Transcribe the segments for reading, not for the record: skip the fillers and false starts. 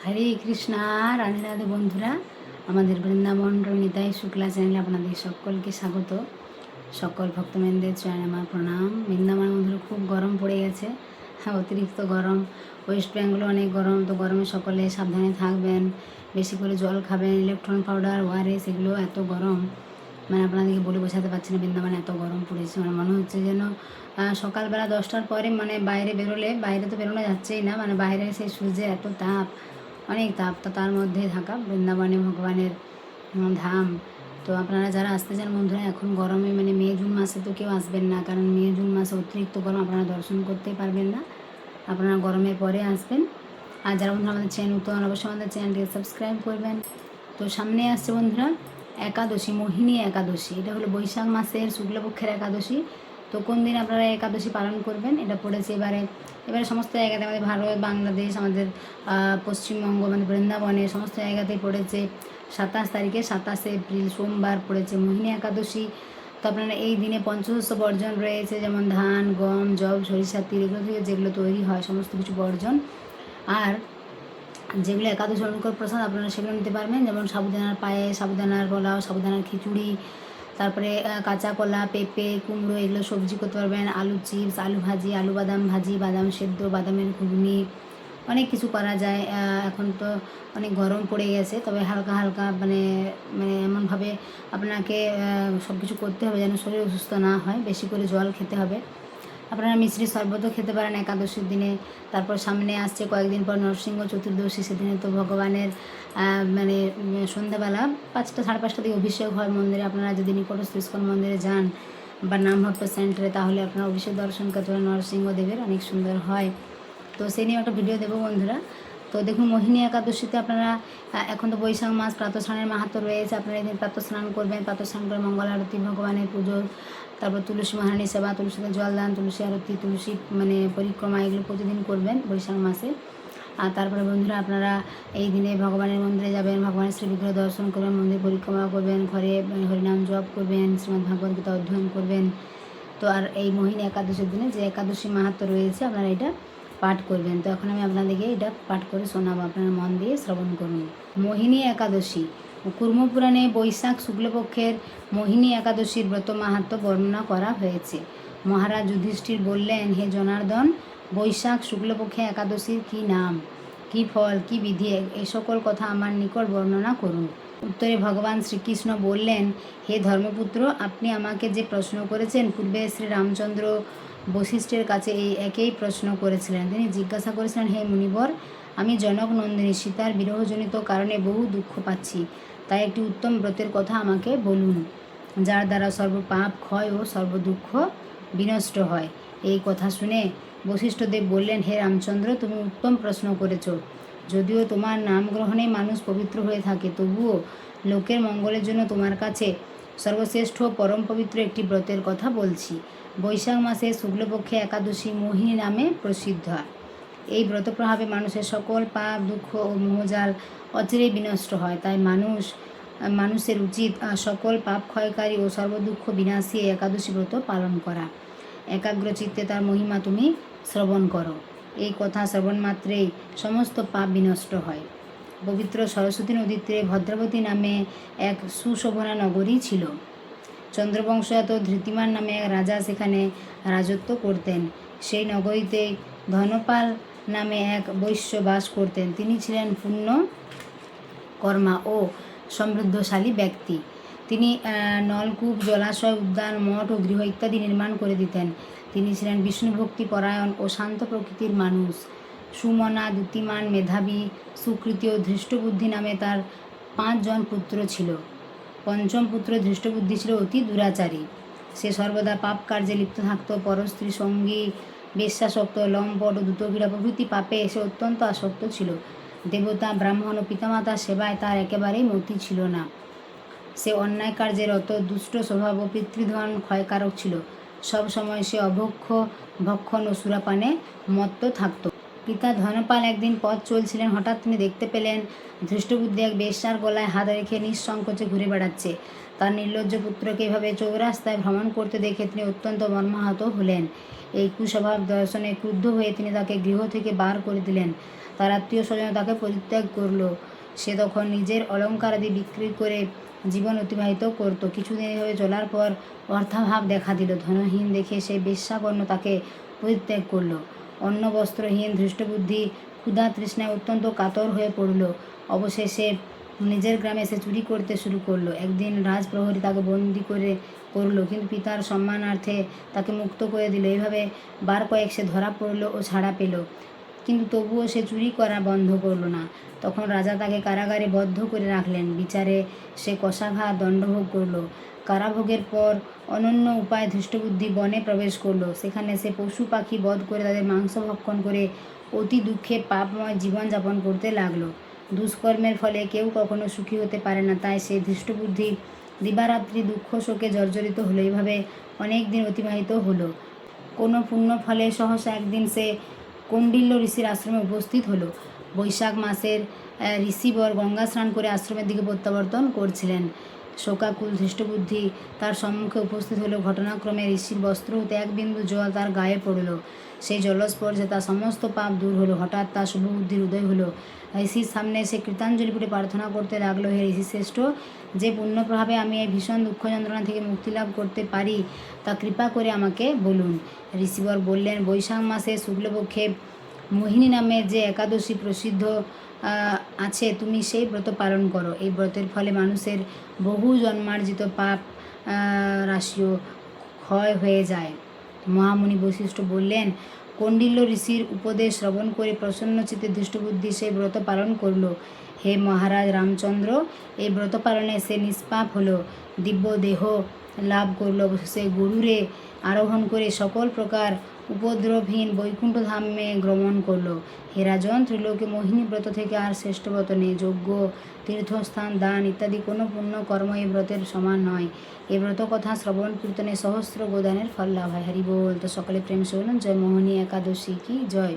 হরে কৃষ্ণা। রাধে রাধে বন্ধুরা, আমাদের বৃন্দাবন রণিতাই শুক্লা চ্যানেলে আপনাদের সকলকে স্বাগত। সকল ভক্তবৃন্দের চরণে আমার প্রণাম। বৃন্দাবন বন্ধুরা খুব গরম পড়ে গেছে, অতিরিক্ত গরম। ওয়েস্ট বেঙ্গলে অনেক গরম, তো গরমে সকলে সাবধানে থাকবেন, বেশি করে জল খাবেন, ইলেকট্রন পাউডার, ওআরএস, এগুলো এত গরম আপনাদেরকে বলে বোঝাতে পারছি না। বৃন্দাবনে এত গরম পড়েছে, মনে হচ্ছে যেন সকালবেলা 10টার পরে বাইরে বেরোলে, বাইরে তো বেরোনো যাচ্ছেই না, বাইরে সেই সূর্যের এত তাপ, অনেক তাপ। তো তার মধ্যে থাকা বৃন্দাবনে ভগবানের ধাম। তো আপনারা যারা আসতে চান বন্ধুরা, এখন গরমে মে জুন মাসে তো কেউ আসবেন না, কারণ মে জুন মাসে অতিরিক্ত গরম, আপনারা দর্শন করতে পারবেন না। আপনারা গরমের পরে আসবেন। আর যারা বন্ধুরা আমাদের চ্যানেল নতুন, অবশ্যই আমাদের চ্যানেলটিকে সাবস্ক্রাইব করবেন। তো সামনে আসছে বন্ধুরা একাদশী, মোহিনী একাদশী। এটা হলো বৈশাখ মাসের শুক্লপক্ষের একাদশী। তো কোন দিন আপনারা একাদশী পালন করবেন, এটা পড়েছে এবারে সমস্ত জায়গাতে, আমাদের ভারত, বাংলাদেশ, আমাদের পশ্চিমবঙ্গ, বৃন্দাবনে সমস্ত জায়গাতেই পড়েছে 27 তারিখে, 27 এপ্রিল সোমবার পড়েছে মোহিনী একাদশী। তো আপনারা এই দিনে পঞ্চশস্য বর্জন রয়েছে, যেমন ধান, গম, যব, সরিষা, তিল, এগুলো থেকে যেগুলো তৈরি হয় সমস্ত কিছু বর্জন। আর যেগুলো একাদশী অনুকূল প্রসাদ আপনারা সেগুলো নিতে পারবেন, যেমন সাবুদানার পায়েস, সাবুদানার পোলাও, সাবুদানার খিচুড়ি, তারপরে কাঁচা কলা, পেঁপে, কুমড়ো, এগুলো সবজি করতে পারবেন, আলু চিপস, আলু ভাজি, আলু বাদাম ভাজি, বাদাম সেদ্ধ, বাদামের ঘুগনি, অনেক কিছু করা যায়। এখন তো অনেক গরম পড়ে গেছে, তবে হালকা হালকা এমনভাবে আপনাকে সব কিছু করতে হবে যেন শরীর অসুস্থ না হয়। বেশি করে জল খেতে হবে। আপনারা মিশ্রি শরবতও খেতে পারেন একাদশীর দিনে। তারপর সামনে আসছে কয়েকদিন পর নরসিংহ চতুর্দশী, সেদিনে তো ভগবানের সন্ধ্যাবেলা 5টা, 5:30 দিকে অভিষেক হয় মন্দিরে। আপনারা যদি নিকটস্থ ইস্কন মন্দিরে যান বা নামহট্ট সেন্টারে, তাহলে আপনারা অভিষেক দর্শন করতে পারেন নরসিংহদেবের, অনেক সুন্দর হয়। তো সেই নিয়ে একটা ভিডিও দেবো বন্ধুরা। তো দেখুন, মোহিনী একাদশীতে আপনারা, এখন তো বৈশাখ মাস, প্রাতঃস্নানের মাহাত্ম্য রয়েছে। আপনারা এদিন প্রাতঃস্নান করবেন, প্রাতঃস্নান করে মঙ্গল আরতি, ভগবানের পুজো, তারপর তুলসী মহারানী সেবা, তুলসীতে জল দান, তুলসী আরতি, তুলসী পরিক্রমা, এগুলো প্রতিদিন করবেন বৈশাখ মাসে। আর তারপরে বন্ধুরা আপনারা এই দিনে ভগবানের মন্দিরে যাবেন, ভগবানের শ্রীবিগ্রহ দর্শন করবেন, মন্দির পরিক্রমা করবেন, ঘরে হরিনাম জপ করবেন, শ্রীমদ্ ভাগবত গীতা অধ্যয়ন করবেন। তো আর এই মোহিনী একাদশীর দিনে যে একাদশী মাহাত্ম্য রয়েছে, আপনারা এটা পাঠ করবেন। তো এখন আমি আপনাদেরকে এটা পাঠ করে শোনাবো, আপনারা মন দিয়ে শ্রবণ করুন। মোহিনী একাদশী। কুর্মপুরাণে বৈশাখ শুক্লপক্ষের মোহিনী একাদশীর ব্রত মাহাত্ম্য বর্ণনা করা হয়েছে। মহারাজ যুধিষ্ঠির বললেন, হে জনার্দন, বৈশাখ শুক্লপক্ষে একাদশীর কী নাম, কী ফল, কী বিধি, এ সকল কথা আমার নিকট বর্ণনা করুন। উত্তরে ভগবান শ্রীকৃষ্ণ বললেন, হে ধর্মপুত্র, আপনি আমাকে যে প্রশ্ন করেছেন, পূর্বে শ্রী রামচন্দ্র বশিষ্ঠের কাছে এই একই প্রশ্ন করেছিলেন। তিনি জিজ্ঞাসা করেছিলেন, হে মুনিবর, আমি জনক নন্দিনী সীতার বিরহজনিত কারণে বহু দুঃখ পাচ্ছি, তাই একটি উত্তম ব্রতের কথা আমাকে বলুন, যার দ্বারা সর্বপাপ ক্ষয় ও সর্বদুঃখ বিনষ্ট হয়। এই কথা শুনে বশিষ্ঠদেব বললেন, হে রামচন্দ্র, তুমি উত্তম প্রশ্ন করেছ। যদিও তোমার নাম গ্রহণে মানুষ পবিত্র হয়ে থাকে, তবুও লোকের মঙ্গলের জন্য তোমার কাছে সর্বশ্রেষ্ঠ পরম পবিত্র একটি ব্রতের কথা বলছি। বৈশাখ মাসে শুক্লপক্ষে একাদশী মোহিনী নামে প্রসিদ্ধ। এই ব্রত প্রভাবে মানুষের সকল পাপ, দুঃখ ও মোহজাল অচিরেই বিনষ্ট হয়। তাই মানুষের উচিত সকল পাপ ক্ষয়কারী ও সর্বদুঃখ বিনাশী এই একাদশী ব্রত পালন করা। একাগ্র চিত্তে তার মহিমা তুমি শ্রবণ করো। এই কথা শ্রবণ মাত্রেই সমস্ত পাপ বিনষ্ট হয়। পবিত্র সরস্বতী নদীর তীরে ভদ্রাবতী নামে এক সুশোভনা নগরী ছিল। চন্দ্রবংশজাত ধৃতিমান নামে এক রাজা সেখানে রাজত্ব করতেন। সেই নগরীতে ধনপাল নামে এক বৈশ্য বাস করতেন। তিনি ছিলেন পূর্ণ কর্মা ও সমৃদ্ধশালী ব্যক্তি। তিনি নলকূপ, জলাশয়, উদ্যান, মঠ ও গৃহ ইত্যাদি নির্মাণ করে দিতেন। তিনি ছিলেন বিষ্ণুভক্তি পরায়ণ ও শান্ত প্রকৃতির মানুষ। সুমনা, দ্যুতিমান, মেধাবী, সুকৃতি ও ধৃষ্টবুদ্ধি নামে তার 5 জন পুত্র ছিল। পঞ্চম পুত্র ধৃষ্টবুদ্ধি ছিল অতি দুরাচারী। সে সর্বদা পাপ কার্যে লিপ্ত থাকত। পরস্ত্রী, সঙ্গী, বেশ্যাসক্ত, লম্পট ও দ্রুতক্রীড়া প্রভৃতি পাপে সে অত্যন্ত আসক্ত ছিল। দেবতা, ব্রাহ্মণ ও পিতামাতার সেবায় তার একেবারেই মতি ছিল না। সে অন্যায় কার্যে রত, দুষ্ট স্বভাব ও পিতৃধন ক্ষয়কারক ছিল। সব সময় সে অভক্ষ, ভক্ষণ ও সুরাপানে মত্ত থাকত। পিতা ধনপাল একদিন পথ চলছিলেন, হঠাৎ তিনি দেখতে পেলেন ধৃষ্টবুদ্ধি এক বেশ্যার গলায় হাত রেখে নিঃসংকোচে ঘুরে বেড়াচ্ছে। তার নির্লজ্জ পুত্রকে এভাবে চৌরাস্তায় ভ্রমণ করতে দেখে তিনি অত্যন্ত মর্মাহত হলেন। এই কুস্বভাব দর্শনে ক্রুদ্ধ হয়ে তিনি তাকে গৃহ থেকে বার করে দিলেন। তার আত্মীয় স্বজন তাকে পরিত্যাগ করল। সে তখন নিজের অলঙ্কারাদি বিক্রি করে জীবন অতিবাহিত করত। কিছুদিন এভাবে চলার পর অর্থাভাব দেখা দিল। ধনহীন দেখে সেই বেশ্যাগণ তাকে পরিত্যাগ করল। অন্ন বস্ত্রহীন ধৃষ্টবুদ্ধি ক্ষুধা তৃষ্ণায় অত্যন্ত কাতর হয়ে পড়ল। অবশেষে নিজের গ্রামে সে চুরি করতে শুরু করলো। একদিন রাজপ্রহরী তাকে বন্দি করলো, কিন্তু পিতার সম্মানার্থে তাকে মুক্ত করে দিল। এইভাবে বার কয়েক সে ধরা পড়ল ও ছাড়া পেল, কিন্তু তবুও সে চুরি করা বন্ধ করল না। তখন রাজা তাকে কারাগারে বদ্ধ করে রাখলেন। বিচারে সে কষাঘাত দণ্ডভোগ করল। কারাভোগের পর অনন্য উপায় ধৃষ্টবুদ্ধি বনে প্রবেশ করলো। সেখানে সে পশু পাখি বধ করে তাদের মাংস ভক্ষণ করে অতি দুঃখে পাপময় জীবনযাপন করতে লাগলো। দুষ্কর্মের ফলে কেউ কখনো সুখী হতে পারে না, তাই সে ধৃষ্টবুদ্ধি দিবারাত্রি দুঃখ শোকে জর্জরিত হলো। এইভাবে অনেক দিন অতিবাহিত হলো। কোনো পুণ্য ফলে সহসা একদিন সে কৌণ্ডিল্য ঋষির আশ্রমে উপস্থিত হলো। বৈশাখ মাসের ঋষিবর গঙ্গা স্নান করে আশ্রমের দিকে প্রত্যাবর্তন করছিলেন। শোকাকুল ধৃষ্টবুদ্ধি তার সম্মুখে উপস্থিত হলো। ঘটনাক্রমে ঋষির বস্ত্র হতে এক বিন্দু জল তার গায়ে পড়ল। সেই জলস্পর্শে তার সমস্ত পাপ দূর হলো। হঠাৎ তার শুভবুদ্ধির উদয় হলো। ঋষির সামনে সে কৃতাঞ্জলি পুটে প্রার্থনা করতে লাগলো, হে ঋষিশ্রেষ্ঠ, যে পুণ্যপ্রভাবে আমি এই ভীষণ দুঃখ যন্ত্রণা থেকে মুক্তি লাভ করতে পারি তা কৃপা করে আমাকে বলুন। ঋষিবর বললেন, বৈশাখ মাসে শুক্লপক্ষে মোহিনী নামে যে একাদশী প্রসিদ্ধ আছে, তুমি সেই ব্রত পালন করো। এই ব্রতের ফলে মানুষের বহু জন্মার্জিত পাপ রাশিও ক্ষয় হয়ে যায়। মহামুনি বশিষ্ঠ বললেন, কৌণ্ডিল্য ঋষির উপদেশ শ্রবণ করে প্রসন্নচিত্তে ধৃষ্টবুদ্ধি সেই ব্রত পালন করল। হে মহারাজ রামচন্দ্র, এই ব্রত পালনে সে নিষ্পাপ হলো, দিব্য দেহ লাভ করল। অবশেষে গরুরে আরোহণ করে সকল প্রকার উপদ্রবহীন বৈকুণ্ঠ ধামে গমন করল। হে রাজন, ত্রিলোকে মোহিনী ব্রত থেকে আর শ্রেষ্ঠ ব্রত নেই। যজ্ঞ, তীর্থস্থান, দান ইত্যাদি কোনো পুণ্য কর্ম এই ব্রতের সমান নয়। এই ব্রত কথা শ্রবণ কীর্তনে সহস্র গোদানের ফল লাভ হয়। হরি বল। তো সকলে প্রেম সে বলুন, জয় মোহিনী একাদশী কি জয়।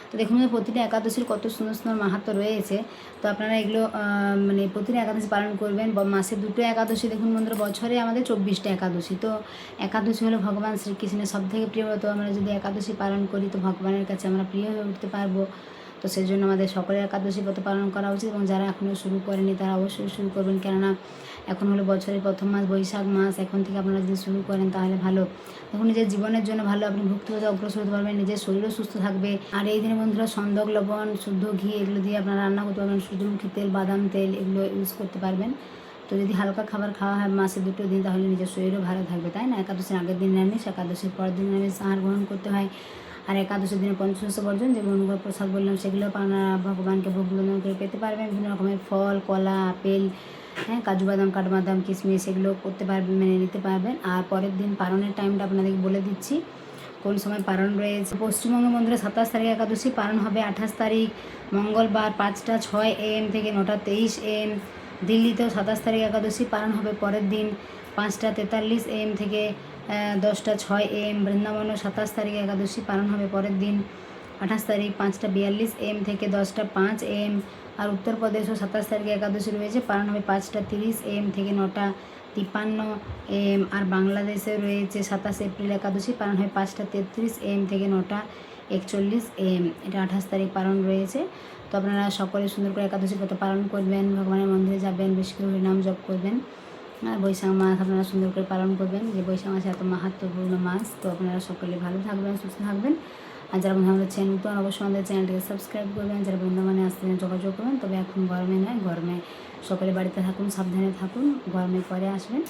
তো দেখুন, প্রতিটা একাদশীর কত সুন্দর সুন্দর মাহাত্ম্য রয়েছে। তো আপনারা এগুলো প্রতিটা একাদশী পালন করবেন। মাসে দুটো একাদশী, দেখুন বন্ধুরা, বছরে আমাদের 24টা একাদশী। তো একাদশী হলো ভগবান শ্রীকৃষ্ণের সবথেকে প্রিয় ব্রত। আমরা যদি একাদশী পালন করি তো ভগবানের কাছে আমরা প্রিয় হয়ে উঠতে পারবো। তো সেই জন্য আমাদের সকলের একাদশী ব্রত পালন করা উচিত, এবং যারা এখনও শুরু করেনি তারা অবশ্যই শুরু করবেন, কেননা এখন হলো বছরের প্রথম মাস বৈশাখ মাস। এখন থেকে আপনারা যদি শুরু করেন তাহলে ভালো। দেখুন, নিজের জীবনের জন্য ভালো, আপনি ভক্তিপথে অগ্রসর হতে পারবেন, নিজের শরীরও সুস্থ থাকবে। আর এই দিনে বন্ধুরা সন্দক, লবণ, শুদ্ধ ঘি এগুলো দিয়ে আপনারা রান্না করতে পারবেন। সূর্যমুখী তেল, বাদাম তেল এগুলো ইউজ করতে পারবেন। তো যদি হালকা খাবার খাওয়া হয় মাসে দুটো দিন, তাহলে নিজের শরীরও ভালো থাকবে, তাই না? একাদশীর আগের দিন নিরামিষ, একাদশীর পরের দিন নিরামিষ আহার গ্রহণ করতে হয়। আর একাদশীর দিনে পঞ্চদশ বর্জন, যেগুলো অনুগ্রহ প্রসাদ বললাম, সেগুলো আপনারা ভগবানকে ভোগ নিবেদন করে পেতে পারবেন। বিভিন্ন রকমের ফল, কলা, আপেল, কাজু বাদাম, কাঠবাদাম, কিশমিশ এগুলো করতে পারবেন, নিতে পারবেন। আর পরের দিন পালনের টাইমটা আপনাদেরকে বলে দিচ্ছি কোন সময় পালন রয়েছে। পশ্চিমবঙ্গ মন্দিরে 27 তারিখ একাদশী পালন হবে। 28 তারিখ মঙ্গলবার 5টা 6 AM থেকে 9টা 23 AM। দিল্লিতেও 27 তারিখ একাদশী পালন হবে পরের দিন 5টা 43 AM থেকে 10টা 6 AM। বৃন্দাবনেও 27 তারিখ একাদশী পালন হবে পরের দিন 28 তারিখ 5টা 42 AM থেকে 10টা 5 AM। আর উত্তরপ্রদেশও 27 তারিখে একাদশী রয়েছে, পালন হবে 5টা 30 AM থেকে 9টা 53 AM। আর বাংলাদেশে রয়েছে 27 এপ্রিল একাদশী, পালন হয় 5টা 33 AM থেকে 9টা 41 AM। এটা 28 তারিখ পালন রয়েছে। তো আপনারা সকলে সুন্দর করে একাদশী ব্রত পালন করবেন, ভগবানের মন্দিরে যাবেন, বেশি করে হরিনাম জপ করবেন। আর বৈশাখ মাস আপনারা সুন্দর করে পালন করবেন, যে বৈশাখ মাসে এত মাহাত্ম্যপূর্ণ মাস। তো আপনারা সকলে ভালো থাকবেন, সুস্থ থাকবেন। আর যারা আমাদের চ্যানেল নতুন, অবশ্যই আমাদের চ্যানেলটিকে সাবস্ক্রাইব করবেন। যারা বৃন্দাবনে আসতে যোগাযোগ করবেন, তবে এখন গরমে নয়, গরমে সকলে বাড়িতে থাকুন, সাবধানে থাকুন, গরমের পরে আসবেন।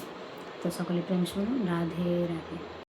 তো সকলে প্রেম শুনুন, রাধে রাধে।